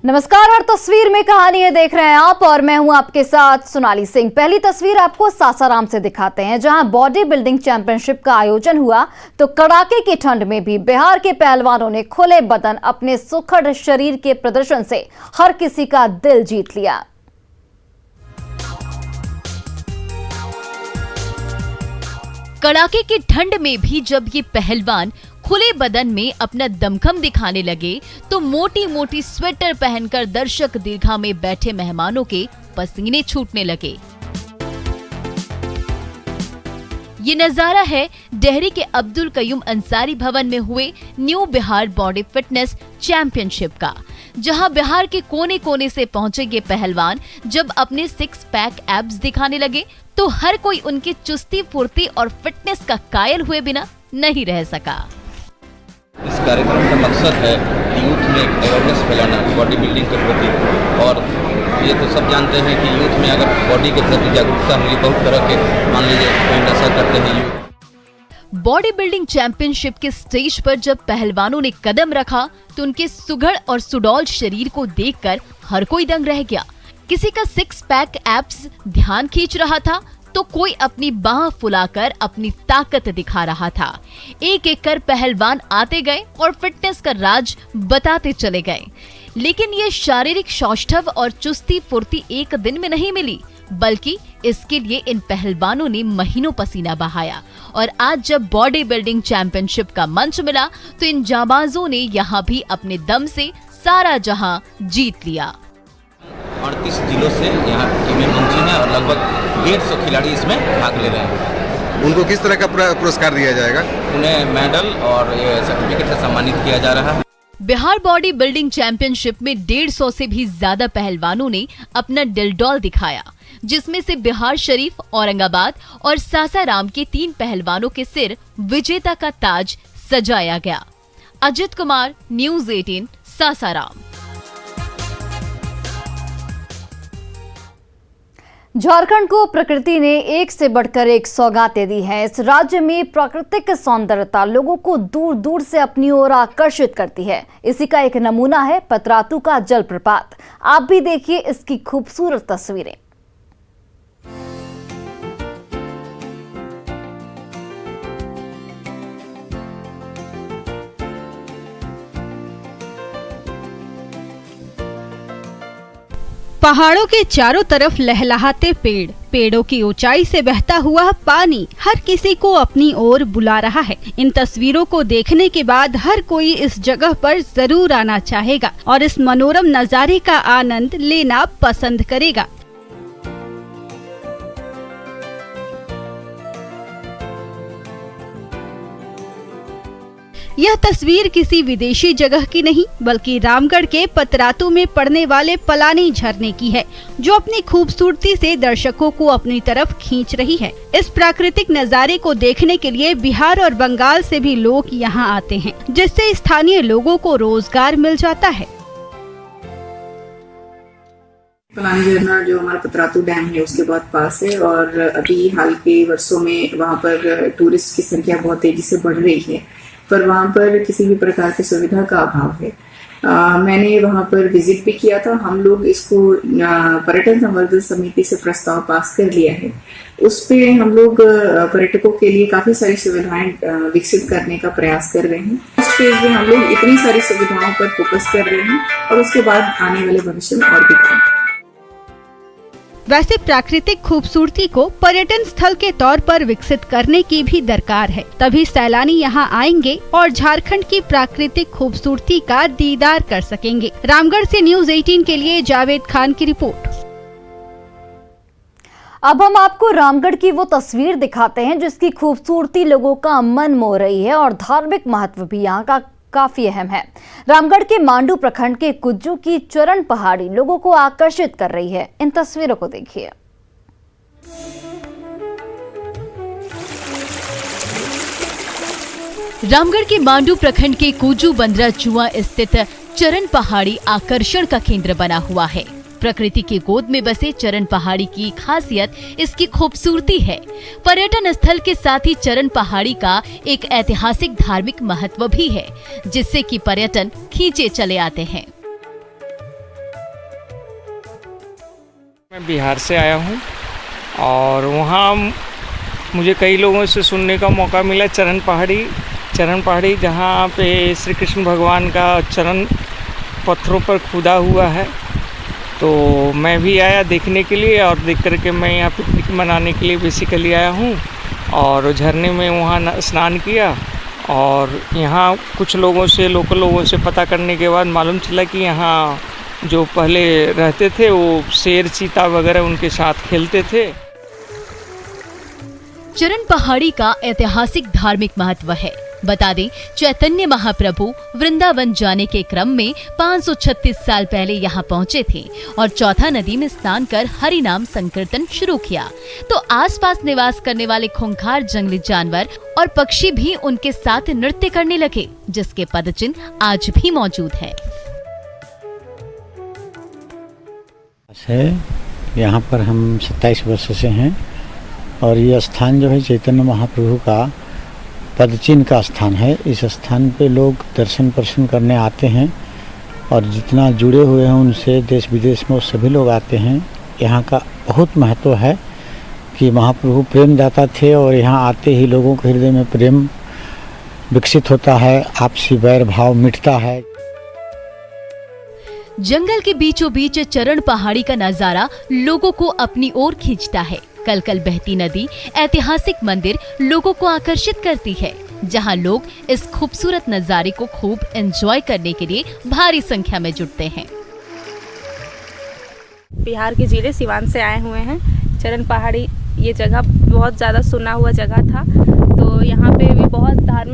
नमस्कार। हर तस्वीर में कहानी है देख रहे हैं आप और मैं हूं आपके साथ सोनाली सिंह। पहली तस्वीर आपको सासाराम से दिखाते हैं, जहां बॉडी बिल्डिंग चैंपियनशिप का आयोजन हुआ तो कड़ाके की ठंड में भी बिहार के पहलवानों ने खुले बदन अपने सुखद शरीर के प्रदर्शन से हर किसी का दिल जीत लिया। कड़ाके की ठंड में भी जब ये पहलवान खुले बदन में अपना दमखम दिखाने लगे तो मोटी मोटी स्वेटर पहनकर दर्शक दीर्घा में बैठे मेहमानों के पसीने छूटने लगे। ये नजारा है डेहरी के अब्दुल कयूम अंसारी भवन में हुए new Bihar body fitness championship का, जहां बिहार के कोने कोने से पहुंचे ये पहलवान जब अपने 6 पैक एब्स दिखाने लगे तो हर कोई उनकी चुस्ती फुर्ती और फिटनेस का कायल हुए बिना नहीं रह सका। इस कार्यक्रम का मकसद है कि यूथ में एक अवेयरनेस फैलाना बॉडी बिल्डिंग के प्रति, और ये तो सब जानते हैं कि यूथ में अगर बॉडी के प्रति जागरूकता मिली, बहुत तरह के मान लीजिए कोई नशा करते हैं यूथ। बॉडी बिल्डिंग चैंपियनशिप के स्टेज पर जब पहलवानों ने कदम रखा तो उनके सुघड़ और सुडौल शरीर को देखकर हर कोई दंग रह गया। किसी का 6 पैक एब्स ध्यान खींच रहा था तो कोई अपनी बाह फुलाकर अपनी ताकत दिखा रहा था। एक एक कर पहलवान आते गए और फिटनेस का राज बताते चले गए। लेकिन ये शारीरिक सौष्ठव और चुस्ती फुर्ती एक दिन में नहीं मिली, बल्कि इसके लिए इन पहलवानों ने महीनों पसीना बहाया। और आज जब बॉडी बिल्डिंग चैंपियनशिप का मंच मिला तो इन जाबाजों ने यहाँ भी अपने दम से सारा जहां जीत लिया। 38 जिलों से यहाँ टीमें पहुंची हैं और लगभग 150 खिलाड़ी इसमें भाग ले रहे हैं। उनको किस तरह का पुरस्कार दिया जाएगा? उन्हें मेडल और सर्टिफिकेट से सम्मानित किया जा रहा है। बिहार बॉडी बिल्डिंग चैंपियनशिप में 150 से भी ज्यादा पहलवानों ने अपना दिलडौल दिखाया, जिसमें से बिहार शरीफ, औरंगाबाद और सासाराम के 3 पहलवानों के सिर विजेता का ताज सजाया गया। अजित कुमार, न्यूज़ 18, सासाराम। झारखंड को प्रकृति ने एक से बढ़कर एक सौगातें दी हैं। इस राज्य में प्राकृतिक सौंदर्यता लोगों को दूर दूर से अपनी ओर आकर्षित करती है। इसी का एक नमूना है पतरातू का जलप्रपात। आप भी देखिए इसकी खूबसूरत तस्वीरें। पहाड़ों के चारों तरफ लहलहाते पेड़, पेड़ों की ऊंचाई से बहता हुआ पानी हर किसी को अपनी ओर बुला रहा है। इन तस्वीरों को देखने के बाद हर कोई इस जगह पर जरूर आना चाहेगा और इस मनोरम नजारे का आनंद लेना पसंद करेगा। यह तस्वीर किसी विदेशी जगह की नहीं बल्कि रामगढ़ के पतरातू में पड़ने वाले पलानी झरने की है, जो अपनी खूबसूरती से दर्शकों को अपनी तरफ खींच रही है। इस प्राकृतिक नजारे को देखने के लिए बिहार और बंगाल से भी लोग यहाँ आते हैं, जिससे स्थानीय लोगों को रोजगार मिल जाता है। पलानी झरना जो हमारा पतरातू डैम है उसके बहुत पास है और अभी हाल के वर्षों में वहाँ पर टूरिस्ट की संख्या बहुत तेजी से बढ़ रही है, पर वहाँ पर किसी भी प्रकार की सुविधा का अभाव है। मैंने वहाँ पर विजिट भी किया था। हम लोग इसको पर्यटन संवर्धन समिति से प्रस्ताव पास कर लिया है। उस पे हम लोग पर्यटकों के लिए काफी सारी सुविधाएं विकसित करने का प्रयास कर रहे हैं। इस फेज में हम लोग इतनी सारी सुविधाओं पर फोकस कर रहे हैं और उसके बाद आने वाले भविष्य में और भी काम। वैसे प्राकृतिक खूबसूरती को पर्यटन स्थल के तौर पर विकसित करने की भी दरकार है, तभी सैलानी यहाँ आएंगे और झारखंड की प्राकृतिक खूबसूरती का दीदार कर सकेंगे। रामगढ़ से न्यूज़ 18 के लिए जावेद खान की रिपोर्ट। अब हम आपको रामगढ़ की वो तस्वीर दिखाते हैं जिसकी खूबसूरती लोगों का मन मोह रही है और धार्मिक महत्व भी यहाँ का काफी अहम है। रामगढ़ के मांडू प्रखंड के कुज्जू की चरण पहाड़ी लोगों को आकर्षित कर रही है। इन तस्वीरों को देखिए। रामगढ़ के मांडू प्रखंड के कुज्जू बंदरा चुआ स्थित चरण पहाड़ी आकर्षण का केंद्र बना हुआ है। प्रकृति की गोद में बसे चरण पहाड़ी की खासियत इसकी खूबसूरती है। पर्यटन स्थल के साथ ही चरण पहाड़ी का एक ऐतिहासिक धार्मिक महत्व भी है, जिससे कि पर्यटन खींचे चले आते हैं। मैं बिहार से आया हूँ और वहाँ मुझे कई लोगों से सुनने का मौका मिला चरण पहाड़ी जहाँ पे श्री कृष्ण भगवान का चरण पत्थरों पर खुदा हुआ है। तो मैं भी आया देखने के लिए और देख करके मैं यहाँ पिकनिक मनाने के लिए बेसिकली आया हूँ और झरने में वहाँ स्नान किया। और यहाँ कुछ लोकल लोगों से पता करने के बाद मालूम चला कि यहाँ जो पहले रहते थे वो शेर चीता वगैरह उनके साथ खेलते थे। चरण पहाड़ी का ऐतिहासिक धार्मिक महत्व है। बता दें, चैतन्य महाप्रभु वृंदावन जाने के क्रम में 536 साल पहले यहाँ पहुँचे थे और चौथा नदी में स्नान कर हरि नाम संकीर्तन शुरू किया। तो आसपास निवास करने वाले खूंखार जंगली जानवर और पक्षी भी उनके साथ नृत्य करने लगे, जिसके पदचिन्ह आज भी मौजूद है। यहाँ पर हम 27 वर्ष से हैं और ये स्थान जो है चैतन्य महाप्रभु का पदचिन्ह का स्थान है। इस स्थान पे लोग दर्शन प्रदर्शन करने आते हैं और जितना जुड़े हुए हैं उनसे देश विदेश में सभी लोग आते हैं। यहाँ का बहुत महत्व है कि महाप्रभु प्रेमदाता थे और यहाँ आते ही लोगों के हृदय में प्रेम विकसित होता है, आपसी वैर भाव मिटता है। जंगल के बीचों बीच चरण पहाड़ी का नजारा लोगों को अपनी ओर खींचता है। कल बहती नदी, ऐतिहासिक मंदिर लोगों को आकर्षित करती है, जहां लोग इस खूबसूरत नजारे को खूब एंजॉय करने के लिए भारी संख्या में जुटते हैं। बिहार के जिले सिवान से आए हुए हैं। चरण पहाड़ी ये जगह बहुत ज़्यादा सुना हुआ जगह था, तो यहाँ पे भी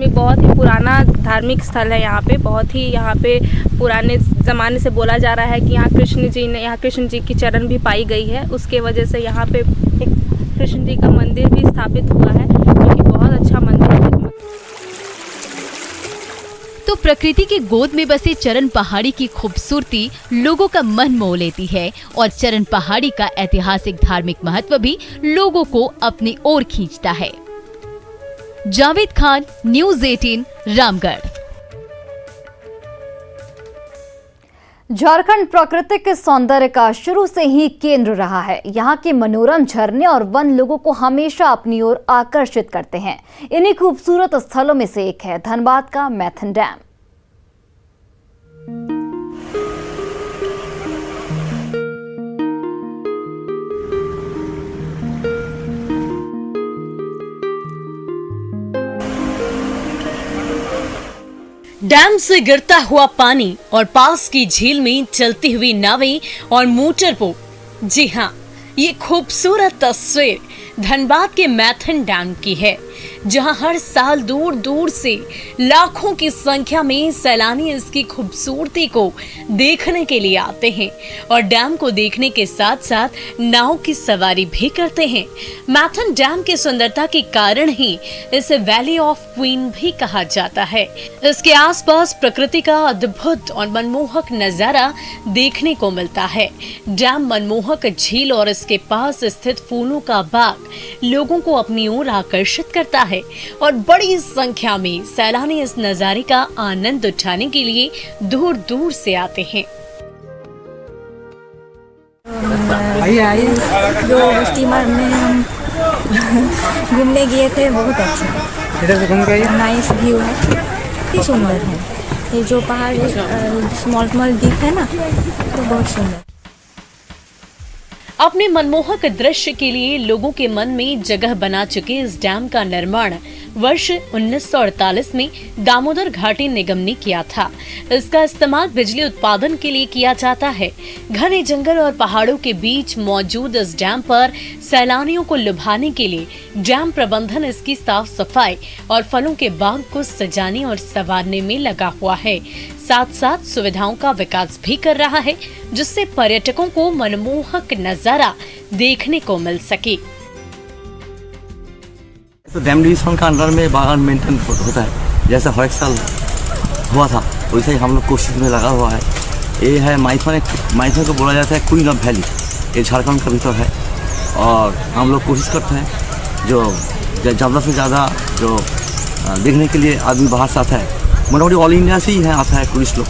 बहुत ही पुराना धार्मिक स्थल है। यहाँ पे पुराने ज़माने से बोला जा रहा है कि यहाँ कृष्ण जी की चरण भी पाई गई है। उसके वजह से यहाँ पे एक कृष्ण जी का मंदिर भी स्थापित हुआ है, जो कि बहुत अच्छा मंदिर है। तो प्रकृति की गोद में बसे चरण पहाड़ी की खूबसूरती लोगों का मन मोह लेती है और चरण पहाड़ी का ऐतिहासिक धार्मिक महत्व भी लोगों को अपनी ओर खींचता है। जावेद खान, न्यूज़ 18, रामगढ़। झारखंड प्राकृतिक सौंदर्य का शुरू से ही केंद्र रहा है। यहाँ के मनोरम झरने और वन लोगों को हमेशा अपनी ओर आकर्षित करते हैं। इन्हीं खूबसूरत स्थलों में से एक है धनबाद का मैथन डैम। डैम से गिरता हुआ पानी और पास की झील में चलती हुई नावें और मोटर बोट। जी हाँ, ये खूबसूरत तस्वीर धनबाद के मैथन डैम की है, जहां हर साल दूर दूर से लाखों की संख्या में सैलानी इसकी खूबसूरती को देखने के लिए आते हैं और डैम को देखने के साथ साथ नाव की सवारी भी करते हैं। मैथन डैम की सुंदरता के कारण ही इसे वैली ऑफ क्वीन भी कहा जाता है। इसके आसपास प्रकृति का अद्भुत और मनमोहक नजारा देखने को मिलता है। डैम मनमोहक झील और इसके पास स्थित फूलों का बाग लोगों को अपनी ओर आकर्षित करता है और बड़ी संख्या में सैलानी इस नजारे का आनंद उठाने के लिए दूर दूर से आते हैं। जो स्टीमर में हम घूमने गए थे, बहुत अच्छा, इधर से घूम के नाइस व्यू है, कितनी सुंदर है। ये जो पहाड़ स्मॉल द्वीप है ना, तो बहुत सुंदर। अपने मनमोहक दृश्य के लिए लोगों के मन में जगह बना चुके इस डैम का निर्माण वर्ष 1948 में दामोदर घाटी निगम ने किया था। इसका इस्तेमाल बिजली उत्पादन के लिए किया जाता है। घने जंगल और पहाड़ों के बीच मौजूद इस डैम पर सैलानियों को लुभाने के लिए डैम प्रबंधन इसकी साफ सफाई और फलों के बाग को सजाने और संवारने में लगा हुआ है। साथ साथ सुविधाओं का विकास भी कर रहा है, जिससे पर्यटकों को मनमोहक नजारा देखने को मिल सके। तो डैम डिविजन का अंडर में बागान मेंटेन होता है, जैसे हर एक साल हुआ था वैसे ही हम लोग कोशिश में लगा हुआ है। ये है माइथन को बोला जाता है क्वीन ऑफ वैली, ये झारखंड का भीतर है और हम लोग कोशिश करते हैं जो ज़्यादा से ज़्यादा जो देखने के लिए आदमी बाहर से आता है, मोटामोटी ऑल इंडिया से ही है आता है टूरिस्ट लोग,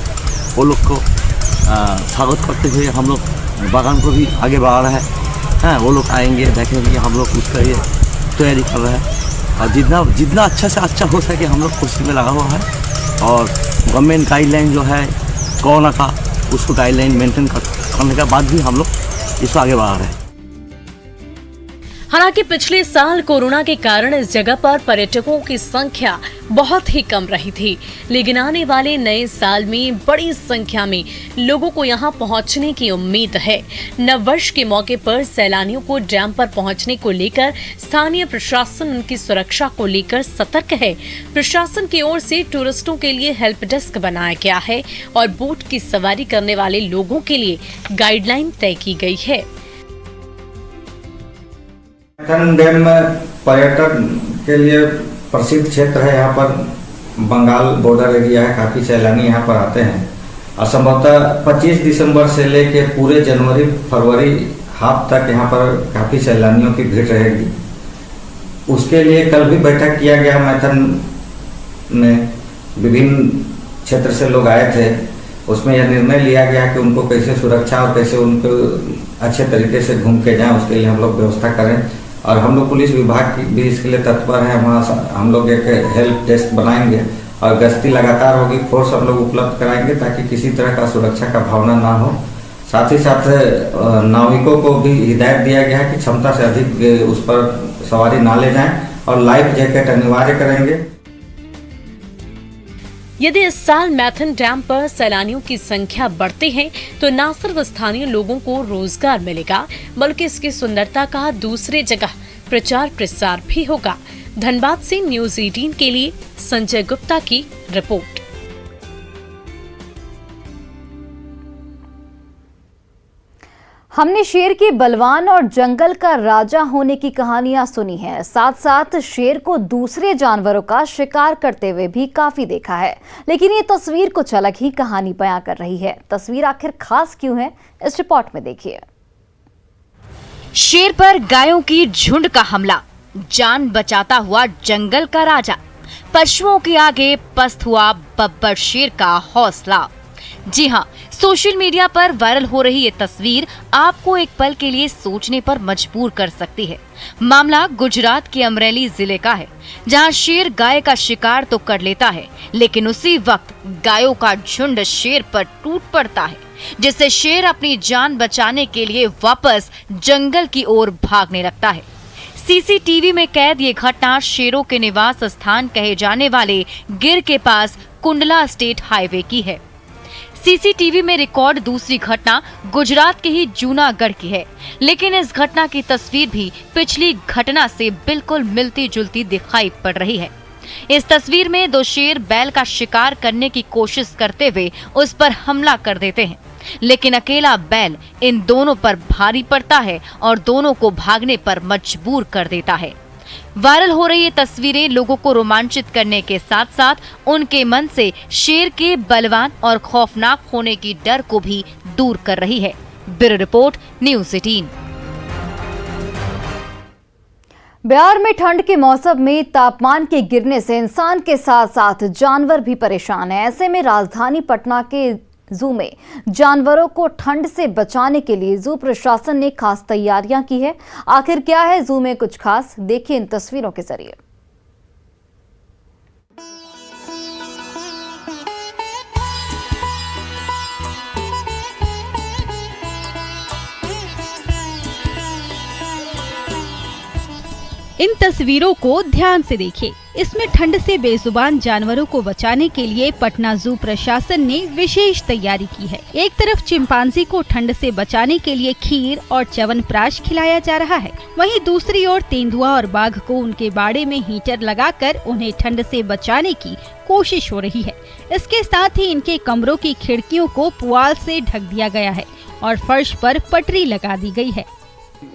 वो लोग को स्वागत करते हुए हम लोग बागान को भी आगे बढ़ा रहे हैं। हैं, वो लोग आएंगे, देखेंगे हम लोग उसका ये तैयारी कर रहे हैं। और जितना अच्छा से अच्छा हो सके हम लोग कोशिश में लगा हुआ है। और गवर्नमेंट गाइडलाइन जो है कोरोना का, उसको गाइडलाइन मेंटेन करने के बाद भी हम लोग इसको आगे बढ़ा रहे हैं। हालांकि पिछले साल कोरोना के कारण इस जगह पर पर्यटकों की संख्या बहुत ही कम रही थी, लेकिन आने वाले नए साल में बड़ी संख्या में लोगों को यहां पहुंचने की उम्मीद है। नववर्ष के मौके पर सैलानियों को डैम पर पहुंचने को लेकर स्थानीय प्रशासन उनकी सुरक्षा को लेकर सतर्क है। प्रशासन की ओर से टूरिस्टों के लिए हेल्प डेस्क बनाया गया है और बोट की सवारी करने वाले लोगों के लिए गाइडलाइन तय की गई है। मैथन डैम में पर्यटन के लिए प्रसिद्ध क्षेत्र है। यहाँ पर बंगाल बॉर्डर एरिया है, काफ़ी सैलानी यहाँ पर आते हैं। और संभवतः 25 दिसंबर से लेके पूरे जनवरी फरवरी हाफ तक यहाँ पर काफ़ी सैलानियों की भीड़ रहेगी। उसके लिए कल भी बैठक किया गया मैथन में, विभिन्न क्षेत्र से लोग आए थे। उसमें यह निर्णय लिया गया कि उनको कैसे सुरक्षा और कैसे उनको अच्छे तरीके से घूम के जाएं, उसके लिए हम लोग व्यवस्था करें। और हम लोग पुलिस विभाग भी इसके लिए तत्पर है। वहाँ हम लोग एक हेल्प डेस्क बनाएंगे और गश्ती लगातार होगी, फोर्स हम लोग उपलब्ध कराएंगे ताकि किसी तरह का सुरक्षा का भावना ना हो। साथ ही साथ नाविकों को भी हिदायत दिया गया है कि क्षमता से अधिक उस पर सवारी ना ले जाएं और लाइफ जैकेट अनिवार्य करेंगे। यदि इस साल मैथन डैम पर सैलानियों की संख्या बढ़ती है तो न सिर्फ स्थानीय लोगों को रोजगार मिलेगा, बल्कि इसकी सुंदरता का दूसरे जगह प्रचार प्रसार भी होगा। धनबाद से न्यूज़ 18 के लिए संजय गुप्ता की रिपोर्ट। हमने शेर के बलवान और जंगल का राजा होने की कहानियां सुनी हैं, साथ साथ शेर को दूसरे जानवरों का शिकार करते हुए भी काफी देखा है, लेकिन ये तस्वीर कुछ अलग ही कहानी बयां कर रही है। तस्वीर आखिर खास क्यों है, इस रिपोर्ट में देखिए। शेर पर गायों की झुंड का हमला, जान बचाता हुआ जंगल का राजा, पशुओं के आगे पस्त हुआ बब्बर शेर का हौसला। जी हां, सोशल मीडिया पर वायरल हो रही ये तस्वीर आपको एक पल के लिए सोचने पर मजबूर कर सकती है। मामला गुजरात के अमरेली जिले का है, जहां शेर गाय का शिकार तो कर लेता है, लेकिन उसी वक्त गायों का झुंड शेर पर टूट पड़ता है, जिससे शेर अपनी जान बचाने के लिए वापस जंगल की ओर भागने लगता है। सीसीटीवी में कैद ये घटना शेरों के निवास स्थान कहे जाने वाले गिर के पास कुंडला स्टेट हाईवे की है। सीसीटीवी में रिकॉर्ड दूसरी घटना गुजरात के ही जूनागढ़ की है, लेकिन इस घटना की तस्वीर भी पिछली घटना से बिल्कुल मिलती जुलती दिखाई पड़ रही है। इस तस्वीर में दो शेर बैल का शिकार करने की कोशिश करते हुए उस पर हमला कर देते हैं, लेकिन अकेला बैल इन दोनों पर भारी पड़ता है और दोनों को भागने पर मजबूर कर देता है। वायरल हो रही ये तस्वीरें लोगों को रोमांचित करने के साथ साथ उनके मन से शेर के बलवान और खौफनाक होने की डर को भी दूर कर रही है। Bureau report, news 18। बिहार में ठंड के मौसम में तापमान के गिरने से इंसान के साथ साथ जानवर भी परेशान है। ऐसे में राजधानी पटना के जू में जानवरों को ठंड से बचाने के लिए जू प्रशासन ने खास तैयारियां की है। आखिर क्या है जू में कुछ खास, देखिए इन तस्वीरों के जरिए। इन तस्वीरों को ध्यान से देखिए। इसमें ठंड से बेजुबान जानवरों को बचाने के लिए पटना जू प्रशासन ने विशेष तैयारी की है। एक तरफ चिंपांजी को ठंड से बचाने के लिए खीर और च्यवनप्राश खिलाया जा रहा है, वहीं दूसरी ओर तेंदुआ और बाघ को उनके बाड़े में हीटर लगाकर उन्हें ठंड से बचाने की कोशिश हो रही है। इसके साथ ही इनके कमरों की खिड़कियों को पुआल से ढक दिया गया है और फर्श पर पटरी लगा दी गई है।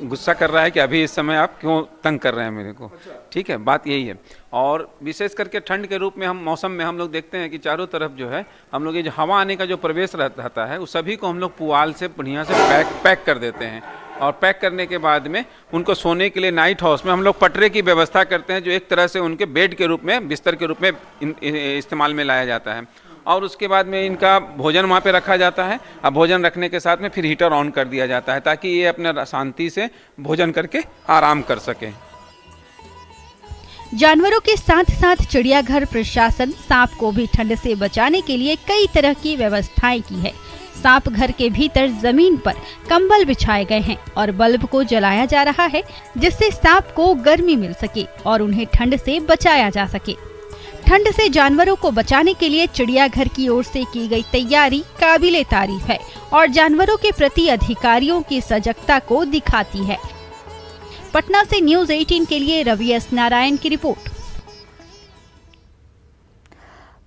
गुस्सा कर रहा है कि अभी इस समय आप क्यों तंग कर रहे हैं मेरे को, ठीक है, बात यही है। और विशेष करके ठंड के रूप में हम मौसम में हम लोग देखते हैं कि चारों तरफ जो है हम लोग ये जो हवा आने का जो प्रवेश रहता है उस सभी को हम लोग पुआल से बढ़िया से पैक कर देते हैं। और पैक करने के बाद में उनको सोने के लिए नाइट हाउस में हम लोग पटरे की व्यवस्था करते हैं, जो एक तरह से उनके बेड के रूप में, बिस्तर के रूप में इस्तेमाल में लाया जाता है। और उसके बाद में इनका भोजन वहाँ पे रखा जाता है। अब भोजन रखने के साथ में फिर हीटर ऑन कर दिया जाता है ताकि ये अपने शांति से भोजन करके आराम कर सकें। जानवरों के साथ साथ चिड़ियाघर प्रशासन सांप को भी ठंड से बचाने के लिए कई तरह की व्यवस्थाएं की है। सांप घर के भीतर जमीन पर कंबल बिछाए गए हैं और बल्ब को जलाया जा रहा है जिससे सांप को गर्मी मिल सके और उन्हें ठंड से बचाया जा सके। ठंड से जानवरों को बचाने के लिए चिड़ियाघर की ओर से की गई तैयारी काबिले तारीफ है और जानवरों के प्रति अधिकारियों की सजगता को दिखाती है। पटना से न्यूज़ 18 के लिए रवि एस नारायण की रिपोर्ट।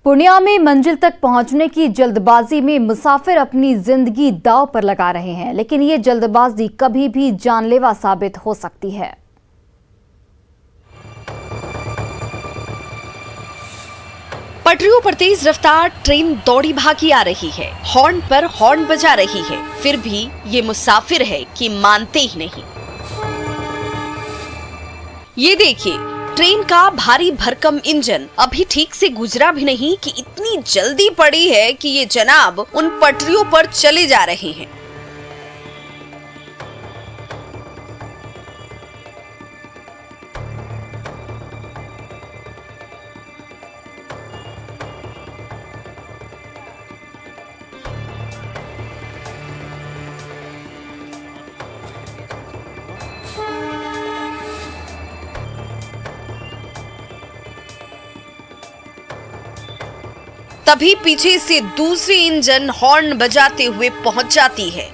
पूर्णिया में मंजिल तक पहुंचने की जल्दबाजी में मुसाफिर अपनी जिंदगी दांव पर लगा रहे हैं, लेकिन ये जल्दबाजी कभी भी जानलेवा साबित हो सकती है। पटरियों पर तेज रफ्तार ट्रेन दौड़ी भागी आ रही है, हॉर्न पर हॉर्न बजा रही है, फिर भी ये मुसाफिर है कि मानते ही नहीं। ये देखिए, ट्रेन का भारी भरकम इंजन अभी ठीक से गुजरा भी नहीं कि इतनी जल्दी पड़ी है कि ये जनाब उन पटरियों पर चले जा रहे हैं। तभी पीछे से दूसरी इंजन हॉर्न बजाते हुए पहुंच जाती है।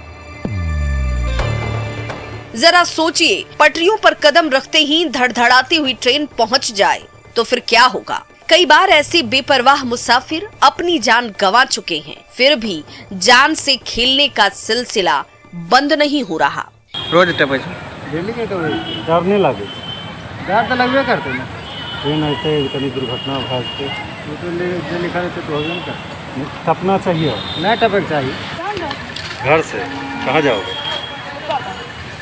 जरा सोचिए, पटरियों पर कदम रखते ही धड़धड़ाती हुई ट्रेन पहुंच जाए तो फिर क्या होगा। कई बार ऐसे बेपरवाह मुसाफिर अपनी जान गंवा चुके हैं, फिर भी जान से खेलने का सिलसिला बंद नहीं हो रहा। रोज डरने लगे, डर तो लगवे करते ना, ट्रेन ऐसे कभी दुर्घटना भाजते तो लिखा रहते तो टपना चाहिए, नहीं टपक चाहिए। घर से कहाँ जाओगे?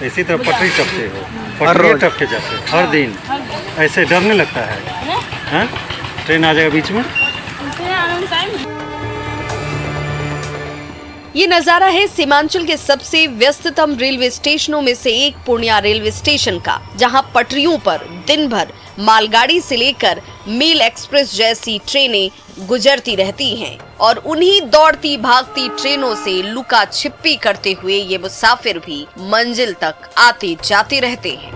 इसी तरह पटरी टपते हो, पटरी टप के जाते हो हर दिन, ऐसे डरने लगता है। हाँ? ट्रेन आ जाएगा बीच में। ये नजारा है सीमांचल के सबसे व्यस्ततम रेलवे स्टेशनों में से एक पूर्णिया रेलवे स्टेशन का, जहां पटरियों पर दिन भर मालगाड़ी से लेकर मेल एक्सप्रेस जैसी ट्रेनें गुजरती रहती हैं और उन्हीं दौड़ती भागती ट्रेनों से लुका छिपी करते हुए ये मुसाफिर भी मंजिल तक आते जाते रहते हैं।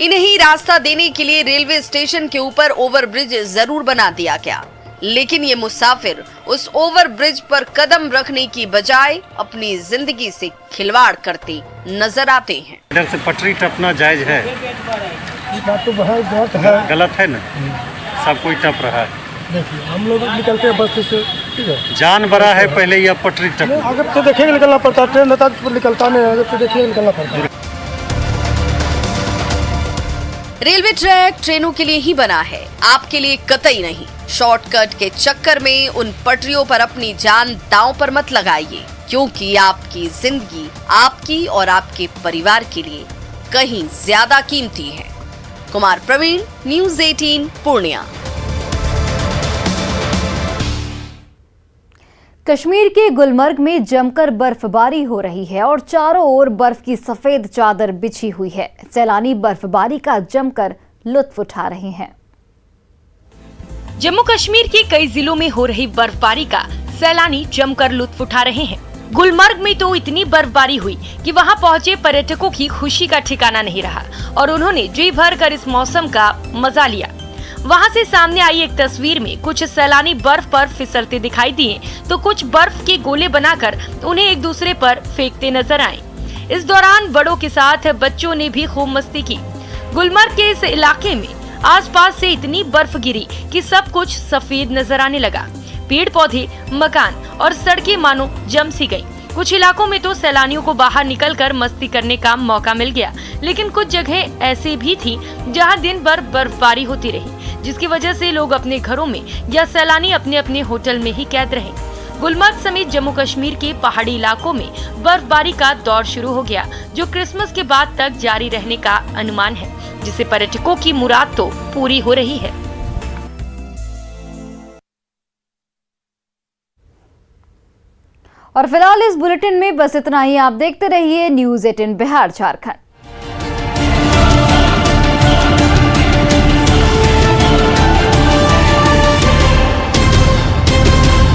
इन्हें रास्ता देने के लिए रेलवे स्टेशन के ऊपर ओवरब्रिज जरूर बना दिया गया, लेकिन ये मुसाफिर उस ओवरब्रिज पर कदम रखने की बजाय अपनी जिंदगी से खिलवाड़ करते नजर आते हैं। इधर से पटरी टपना जायज है? ये बात तो बहुत गलत है। गलत है ना, सब कोई टप रहा है। देखिए, हम लोग निकलते हैं बस से, ठीक है, जान बड़ा है, पहले यह पटरी टप। अगर से देखिए निकलना पड़ता, ट्रेन रहता तो निकलता नहीं, अगर से देखिए निकलना पड़ता। रेलवे ट्रैक ट्रेनों के लिए ही बना है, आपके लिए कतई नहीं। शॉर्टकट के चक्कर में उन पटरियों पर अपनी जान दांव पर मत लगाइए, क्योंकि आपकी जिंदगी आपकी और आपके परिवार के लिए कहीं ज्यादा कीमती है। कुमार प्रवीण, न्यूज़ 18 पूर्णिया। कश्मीर के गुलमर्ग में जमकर बर्फबारी हो रही है और चारों ओर बर्फ की सफेद चादर बिछी हुई है। सैलानी बर्फबारी का जमकर लुत्फ उठा रहे हैं। जम्मू कश्मीर के कई जिलों में हो रही बर्फबारी का सैलानी जमकर लुत्फ उठा रहे हैं। गुलमर्ग में तो इतनी बर्फबारी हुई कि वहां पहुंचे पर्यटकों की खुशी का ठिकाना नहीं रहा और उन्होंने जी भर कर इस मौसम का मजा लिया। वहां से सामने आई एक तस्वीर में कुछ सैलानी बर्फ पर फिसलते दिखाई दिए तो कुछ बर्फ के गोले बनाकर उन्हें एक दूसरे पर फेंकते नजर आए। इस दौरान बड़ों के साथ बच्चों ने भी खूब मस्ती की। गुलमर्ग के इस इलाके में आसपास से इतनी बर्फ गिरी कि सब कुछ सफेद नजर आने लगा। पेड़ पौधे, मकान और सड़कें मानो जम सी गईं। कुछ इलाकों में तो सैलानियों को बाहर निकलकर मस्ती करने का मौका मिल गया, लेकिन कुछ जगह ऐसी भी थी जहां दिन भर बर्फबारी होती रही, जिसकी वजह से लोग अपने घरों में या सैलानी अपने अपने होटल में ही कैद रहे। गुलमर्ग समेत जम्मू कश्मीर के पहाड़ी इलाकों में बर्फबारी का दौर शुरू हो गया, जो क्रिसमस के बाद तक जारी रहने का अनुमान है, जिससे पर्यटकों की मुराद तो पूरी हो रही है। और फिलहाल इस बुलेटिन में बस इतना ही। आप देखते रहिए न्यूज़ 18 बिहार झारखंड।